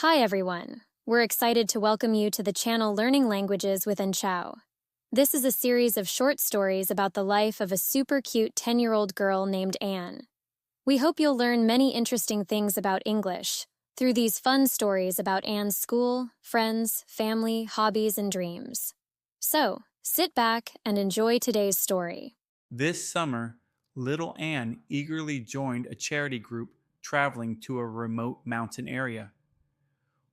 Hi everyone. We're excited to welcome you to the channel Learning Languages with Enchao. This is a series of short stories about the life of a super cute 10-year-old girl named Anne. We hope you'll learn many interesting things about English through these fun stories about Anne's school, friends, family, hobbies, and dreams. So, sit back and enjoy today's story. This summer, little Anne eagerly joined a charity group traveling to a remote mountain area.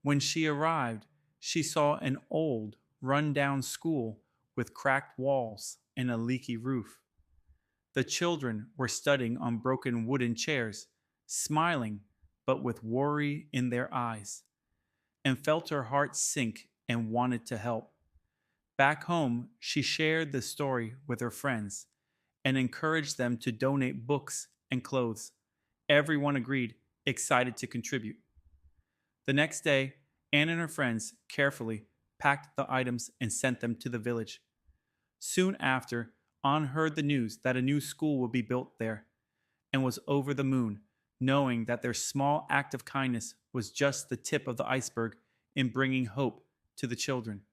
When she arrived, she saw an old, run-down school with cracked walls and a leaky roof. The children were studying on broken wooden chairs, smiling but with worry in their eyes, and felt her heart sink and wanted to help. Back home, she shared the story with her friends and encouraged them to donate books and clothes. Everyone agreed, excited to contribute. The next day, Anne and her friends carefully packed the items and sent them to the village. Soon after, Anne heard the news that a new school would be built there and was over the moon, knowing that their small act of kindness was just the tip of the iceberg in bringing hope to the children.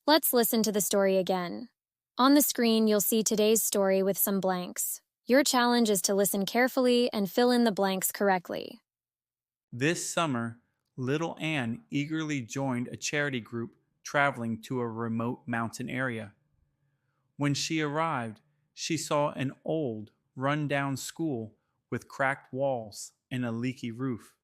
Let's listen to the story again. On the screen, you'll see today's story with some blanks. Your challenge is to listen carefully and fill in the blanks correctly. This summer, little Anne eagerly joined a charity group traveling to a remote mountain area. When she arrived, she saw an old, run-down school with cracked walls and a leaky roof.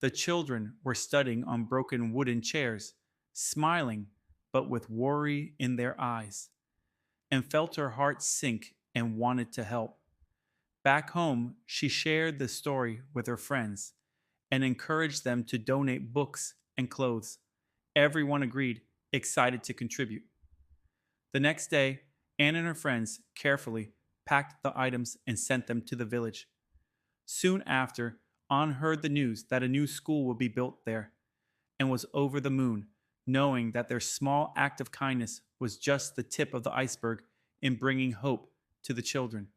The children were studying on broken wooden chairs, smiling but with worry in their eyes, and felt her heart sink and wanted to help. Back home, she shared the story with her friends and encouraged them to donate books and clothes. Everyone agreed, excited to contribute. The next day, Anne and her friends carefully packed the items and sent them to the village. Soon after, Anne heard the news that a new school would be built there and was over the moon, knowing that their small act of kindness was just the tip of the iceberg in bringing hope to the children.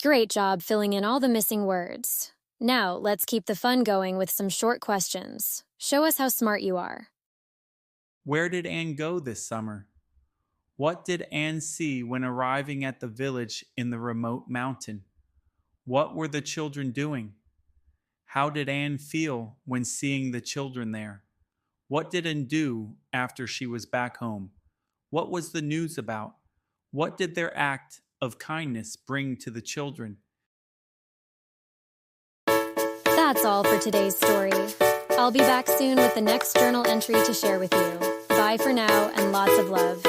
Great job filling in all the missing words. Now, let's keep the fun going with some short questions. Show us how smart you are. Where did Anne go this summer? What did Anne see when arriving at the village in the remote mountain? What were the children doing? How did Anne feel when seeing the children there? What did Anne do after she was back home? What was the news about? What did their act of kindness bring to the children? That's all for today's story. I'll be back soon with the next journal entry to share with you. Bye for now and lots of love.